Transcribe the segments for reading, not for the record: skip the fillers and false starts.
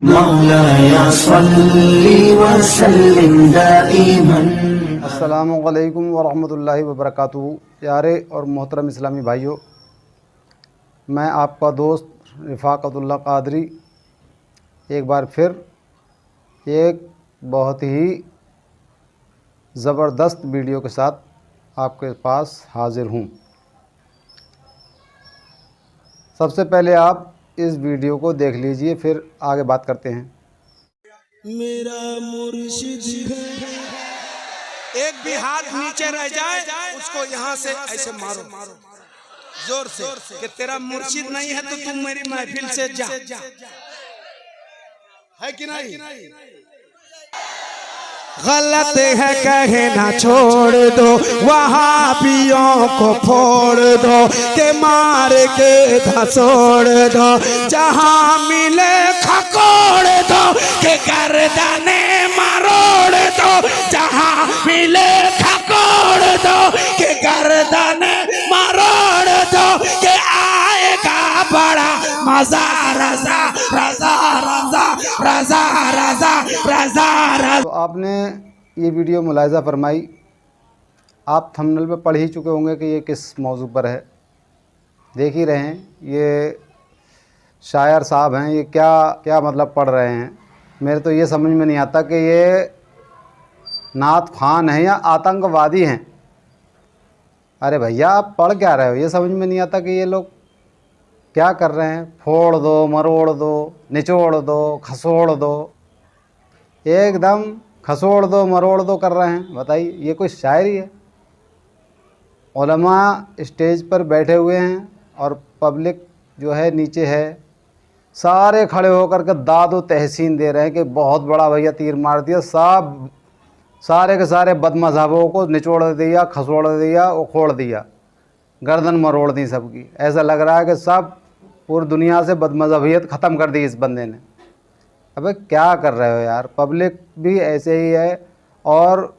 मौलाया सल्ली वसल्लिम दाइमन। अस्सलामुअलैकुम वरहमतुल्लाहि वबरकातुहू। प्यारे और मोहतरम इस्लामी भाइयों, मैं आपका दोस्त रिफ़ाक़तुल्लाह क़ादरी एक बार फिर एक बहुत ही ज़बरदस्त वीडियो के साथ आपके पास हाज़िर हूँ। सबसे पहले आप इस वीडियो को देख लीजिए, फिर आगे बात करते हैं। मेरा मुर्शिद है। एक भी हाथ नीचे रह जाए उसको यहाँ से ऐसे मारो जोर से कि तेरा मुर्शिद नहीं है तो तुम मेरी महफिल से जा। है कि नहीं? गलत है कहना छोड़ दो, वहाबियों को फोड़ दो, के मार के धसोड़ दो, जहां मिले खकोड़ दो, के गर्दने मरोड़ दो, जहां मिले खकोड़ दो, के गर्दने मरोड़ दो, के आएगा बड़ा मजा। रजा रजा रजा रजा रजा रजा रजा। तो आपने ये वीडियो मुलाहिज़ा फरमाई, आप थंबनेल पे पढ़ ही चुके होंगे कि ये किस मौजू पर है। देख ही रहे हैं, ये शायर साहब हैं, ये क्या क्या मतलब पढ़ रहे हैं। मेरे तो ये समझ में नहीं आता कि ये नात खान हैं या आतंकवादी हैं। अरे भैया, आप पढ़ क्या रहे हो, ये समझ में नहीं आता कि ये लोग क्या कर रहे हैं। फोड़ दो, मरोड़ दो, निचोड़ दो, खसोड़ दो, एकदम खसोड़ दो मरोड़ दो कर रहे हैं। बताइए, ये कोई शायरी है? उलमा स्टेज पर बैठे हुए हैं और पब्लिक जो है नीचे है, सारे खड़े होकर के दादो तहसीन दे रहे हैं कि बहुत बड़ा भैया तीर मार दिया, सब सारे के सारे बदमज़हबों को निचोड़ दिया, खसोड़ दिया, उखोड़ दिया, गर्दन मरोड़ दी सबकी। ऐसा लग रहा है कि सब पूरी दुनिया से बदमज़हबियत ख़त्म कर दी इस बंदे ने। अबे क्या कर रहे हो यार? पब्लिक भी ऐसे ही है और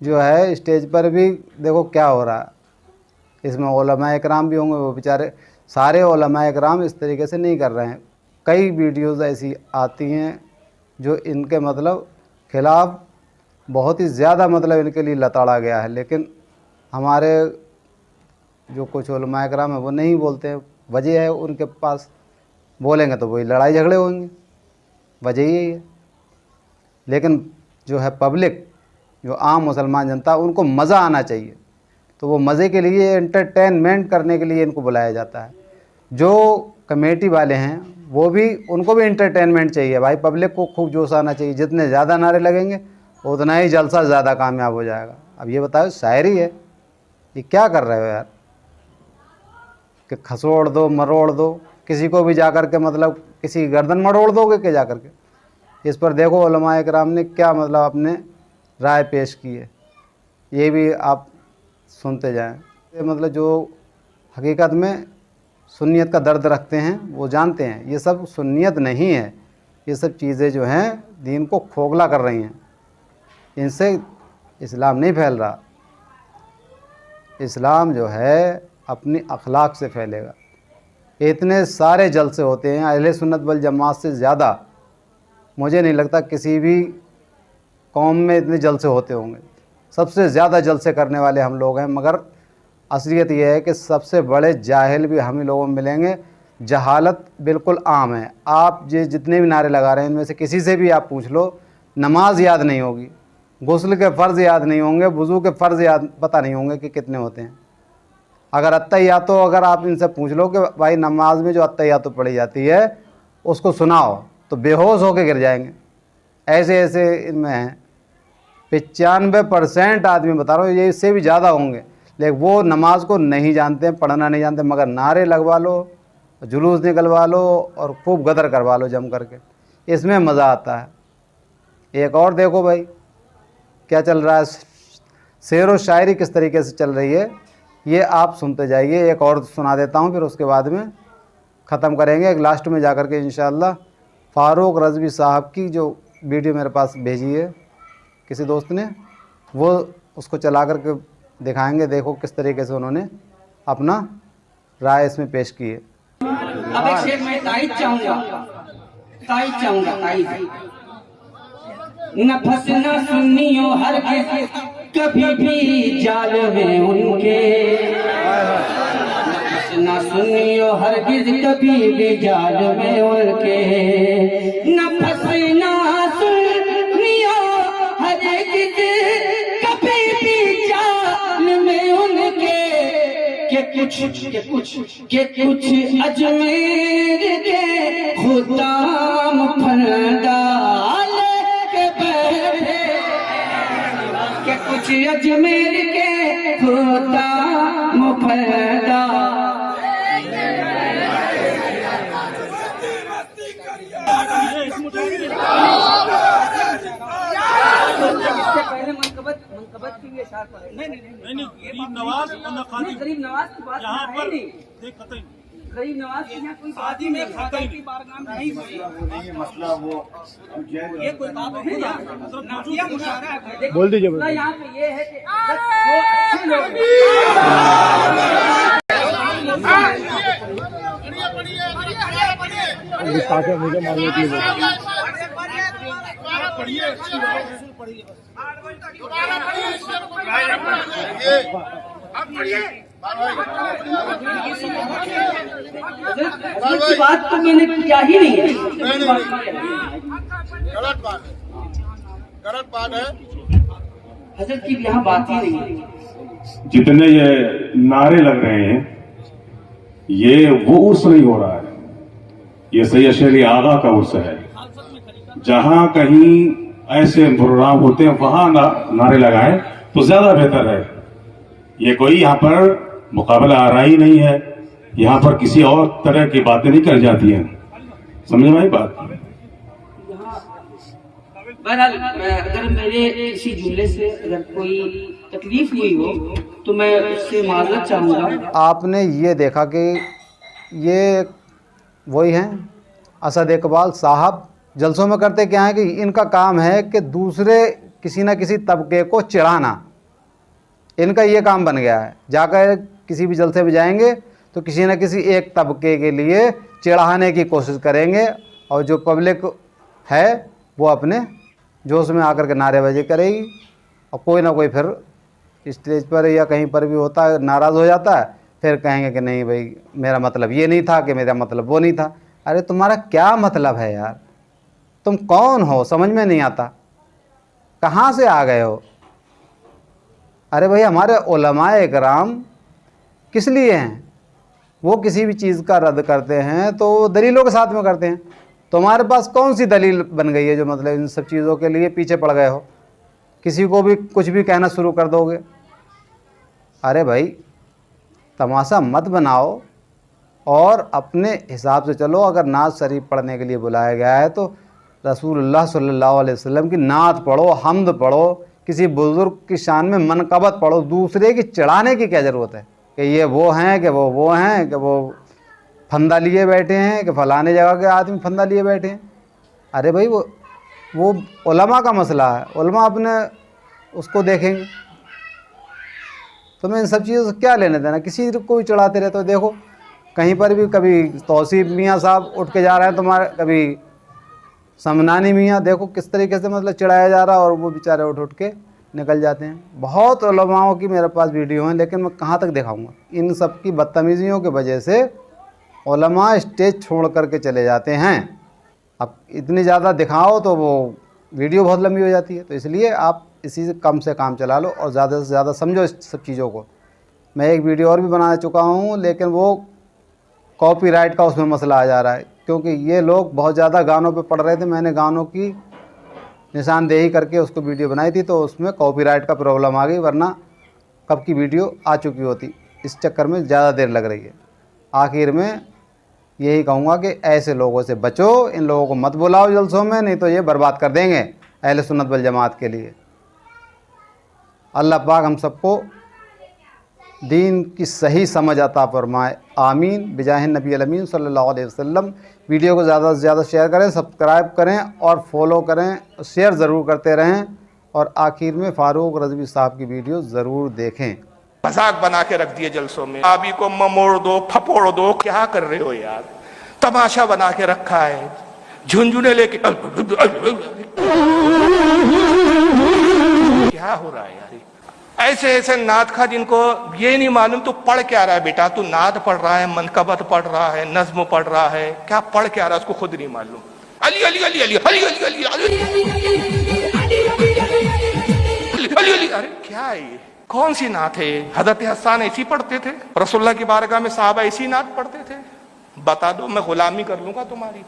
जो है स्टेज पर भी देखो क्या हो रहा है। इसमें उलमा इकराम भी होंगे, वो बेचारे सारे उलमा इकराम इस तरीके से नहीं कर रहे हैं। कई वीडियोज़ ऐसी आती हैं जो इनके मतलब ख़िलाफ़ बहुत ही ज़्यादा मतलब इनके लिए लताड़ा गया है, लेकिन हमारे जो कुछ उलमा इकराम है वो नहीं बोलते हैं। वजह है उनके पास, बोलेंगे तो वही लड़ाई झगड़े होंगे, वजह यही है। लेकिन जो है पब्लिक, जो आम मुसलमान जनता, उनको मज़ा आना चाहिए, तो वो मज़े के लिए, एंटरटेनमेंट करने के लिए इनको बुलाया जाता है। जो कमेटी वाले हैं वो भी, उनको भी एंटरटेनमेंट चाहिए भाई। पब्लिक को खूब जोश आना चाहिए, जितने ज़्यादा नारे लगेंगे उतना ही जलसा ज़्यादा कामयाब हो जाएगा। अब ये बताओ, शायरी है ये? क्या कर रहे हो यार कि खसोड़ दो मरोड़ दो, किसी को भी जाकर के मतलब किसी गर्दन मरोड़ दोगे कि जाकर के? इस पर देखो उलमा इकराम ने क्या मतलब अपने राय पेश की है, ये भी आप सुनते जाएं। ये मतलब जो हकीकत में सुन्नियत का दर्द रखते हैं वो जानते हैं, ये सब सुन्नियत नहीं है। ये सब चीज़ें जो हैं दीन को खोखला कर रही हैं, इनसे इस्लाम नहीं फैल रहा। इस्लाम जो है अपनी अखलाक से फैलेगा। इतने सारे जलसे होते हैं अहले सुन्नत वल जमात से ज़्यादा मुझे नहीं लगता किसी भी कौम में इतने जलसे होते होंगे। सबसे ज़्यादा जलसे करने वाले हम लोग हैं, मगर असलियत यह है कि सबसे बड़े जाहिल भी हम ही लोगों में मिलेंगे। जहालत बिल्कुल आम है। आप ये जितने भी नारे लगा रहे हैं, इनमें से किसी से भी आप पूछ लो, नमाज याद नहीं होगी, गुस्ल के फ़र्ज़ याद नहीं होंगे, वज़ू के फ़र्ज़ याद पता नहीं होंगे कि कितने होते हैं। अगर अत्तहियातो, अगर आप इनसे पूछ लो कि भाई नमाज में जो अत्तहियातो पढ़ी जाती है उसको सुनाओ, तो बेहोश होकर गिर जाएंगे। ऐसे ऐसे इनमें हैं। 95% आदमी बता रहा हूँ, ये इससे भी ज़्यादा होंगे, लेकिन वो नमाज को नहीं जानते, पढ़ना नहीं जानते, मगर नारे लगवा लो, जुलूस निकलवा लो और खूब गदर करवा लो जम करके, इसमें मज़ा आता है। एक और देखो भाई क्या चल रहा है, शेर व शायरी किस तरीके से चल रही है, ये आप सुनते जाइए। एक और सुना देता हूँ, फिर उसके बाद में ख़त्म करेंगे। एक लास्ट में जाकर के इंशाअल्लाह फ़ारूक रज़वी साहब की जो वीडियो मेरे पास भेजी है किसी दोस्त ने, वो उसको चला कर के दिखाएंगे। देखो किस तरीके से उन्होंने अपना राय इसमें पेश की है। अब एक शेर मैं तारीफ चाहूँगा ताई चाहूंगा, ताई न फंसना सुनियो हर कभी भी जाल में उनके, न सुनियो हरगिज कभी भी जाल में उनके, न फंसना सुनियो हरगिज कभी भी जाल में उनके, के कुछ अजमेर के खुदाम फंडाल के बैठे, के कुछ अजमेर के खुदाम फंडाल। गरीब नवाज गरीब नवाज की बात यहाँ पर गरीब नवाज की यहाँ कोई शादी में खाता की बारगाह नहीं हुई, मसला वो ये कोई बात नहीं है, मुशावरा है। बोल दीजिए। यहाँ पे ये है कि जो अच्छे लोग मुझे मालूम की बात तो मैंने क्या ही नहीं है, गलत बात है। हजरत की यहाँ बात ही नहीं है। जितने ये नारे लग रहे हैं ये वो उर्स नहीं हो रहा है, ये सैयद शेर आगा का उर्स है। जहां कहीं ऐसे प्रोग्राम होते हैं वहां नारे लगाएं तो ज्यादा बेहतर है। ये कोई यहाँ पर मुकाबला आ रहा ही नहीं है, यहाँ पर किसी और तरह की बातें नहीं कर जाती हैं। समझ में आई बात? बहरहाल अगर मेरे किसी जुमले से अगर कोई तकलीफ हुई हो तो मैं उससे माजरत चाहूँगा। आपने ये देखा कि ये वही हैं असद इकबाल साहब, जलसों में करते क्या है कि इनका काम है कि दूसरे किसी न किसी तबके को चिढ़ाना, इनका ये काम बन गया है। जाकर किसी भी जलसे में जाएंगे तो किसी न किसी एक तबके के लिए चिढ़ाने की कोशिश करेंगे और जो पब्लिक है वो अपने जोश में आकर के नारेबाजी करेगी और कोई ना कोई फिर स्टेज पर या कहीं पर भी होता है नाराज़ हो जाता है, फिर कहेंगे कि नहीं भाई मेरा मतलब ये नहीं था, कि मेरा मतलब वो नहीं था। अरे तुम्हारा क्या मतलब है यार, तुम कौन हो समझ में नहीं आता, कहाँ से आ गए हो। अरे भाई हमारे उलमाए इकराम किस लिए हैं, वो किसी भी चीज़ का रद्द करते हैं तो दलीलों के साथ में करते हैं। तुम्हारे पास कौन सी दलील बन गई है जो मतलब इन सब चीज़ों के लिए पीछे पड़ गए हो, किसी को भी कुछ भी कहना शुरू कर दोगे। अरे भाई तमाशा मत बनाओ और अपने हिसाब से चलो। अगर नात शरीफ पढ़ने के लिए बुलाया गया है तो रसूलुल्लाह सल्लल्लाहु अलैहि वसल्लम की नात पढ़ो, हम्द पढ़ो, किसी बुज़ुर्ग की शान में मनक़बत पढ़ो। दूसरे की चढ़ाने की क्या ज़रूरत है कि ये वो हैं, कि वो हैं, कि वो फंदा लिए बैठे हैं, कि फलाने जगह के आदमी फंदा लिए बैठे हैं। अरे भाई वो उलमा का मसला है, उलमा अपने उसको देखेंगे। तुम्हें इन सब चीज़ों से क्या लेने देना, किसी को भी चढ़ाते रहते हो। देखो कहीं पर भी कभी तौसीफ मियाँ साहब उठ के जा रहे हैं तुम्हारे, कभी समनानी मियाँ, देखो किस तरीके से मतलब चढ़ाया जा रहा है और वो बेचारे उठ के निकल जाते हैं। बहुत उलमाओं की मेरे पास वीडियो हैं, लेकिन मैं कहाँ तक दिखाऊंगा। इन सब की बदतमीज़ियों की वजह से उलमा स्टेज छोड़ करके चले जाते हैं। अब इतनी ज़्यादा दिखाओ तो वो वीडियो बहुत लंबी हो जाती है, तो इसलिए आप इसी से काम चला लो और ज़्यादा से ज़्यादा समझो इस सब चीज़ों को। मैं एक वीडियो और भी बना चुका हूँ, लेकिन वो कॉपीराइट का उसमें मसला आ जा रहा है, क्योंकि ये लोग बहुत ज़्यादा गानों पे पड़ रहे थे। मैंने गानों की निशानदेही करके उसको वीडियो बनाई थी, तो उसमें कॉपीराइट का प्रॉब्लम आ गई, वरना कब की वीडियो आ चुकी होती। इस चक्कर में ज़्यादा देर लग रही है। आखिर में यही कहूँगा कि ऐसे लोगों से बचो, इन लोगों को मत बुलाओ जलसों में, नहीं तो ये बर्बाद कर देंगे अहले सुन्नत वल जमात के लिए। अल्लाह पाक हम सबको दीन की सही समझ अता फरमाए, आमीन। बिजाहिन नबी अमीन सल्लल्लाहु अलैहि वसल्लम। वीडियो को ज़्यादा से ज़्यादा शेयर करें, सब्सक्राइब करें और फॉलो करें, शेयर ज़रूर करते रहें। और आखिर में फ़ारूक रज़वी साहब की वीडियो ज़रूर देखें। मजाक बना के रख दिए जलसों में, आबी को ममोड़ दो, फपोड़ दो, क्या कर रहे हो यार, तमाशा बना के रखा है। झुनझुने लेके क्या हो रहा है यार? ऐसे ऐसे नात खा जिनको ये नहीं मालूम तू पढ़ क्या रहा है बेटा, तू नात पढ़ रहा है, मनकबत पढ़ रहा है, नज्म पढ़ रहा है, क्या पढ़ क्या रहा है उसको खुद नहीं मालूम। अली अली अली अली अली अली अली अली अली, अरे क्या है ये? कौन सी नात है? हजरत हसन ऐसी पढ़ते थे? रसूलुल्लाह की बारगाह में साहबा ऐसी नात पढ़ते थे? बता दो, मैं गुलामी कर लूंगा तुम्हारी।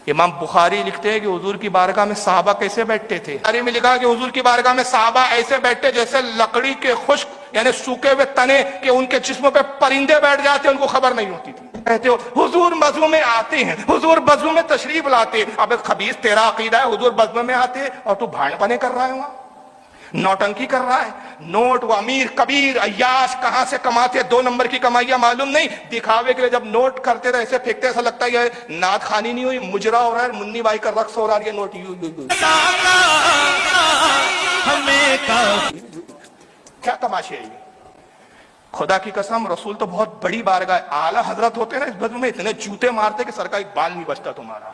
इमाम बुखारी लिखते हैं कि हुजूर की बारगाह में साहबा कैसे बैठते थे। बुखारी में लिखा कि हुजूर की बारगाह में साहबा ऐसे बैठते जैसे लकड़ी के खुश्क यानी सूखे हुए तने के उनके जिस्म पे परिंदे बैठ जाते, उनको खबर नहीं होती थी। कहते हो हुजूर बज़्म में आते हैं, हुजूर बज़्म में तशरीफ लाते। अब खबीस तेरा अकीदा है, हुजूर बज़्म में आते और तू भांडपने कर रहा है, वहां नौटंकी कर रहा है। नोट वो अमीर कबीर अय्याश कहां से कमाते, 2 नंबर की कमाइयां मालूम नहीं, दिखावे के लिए जब नोट करते थे ऐसे फेंकते, ऐसा लगता है ये नात खानी नहीं हुई, मुजरा हो रहा है, मुन्नी बाई का रक्स हो रहा है, ये नोट यू क्या तमाशे है ये? खुदा की कसम, रसूल तो बहुत बड़ी बारगाह आला हजरत होते हैं ना, इस बज़्म में इतने जूते मारते कि सर का एक बाल नहीं बचता तुम्हारा।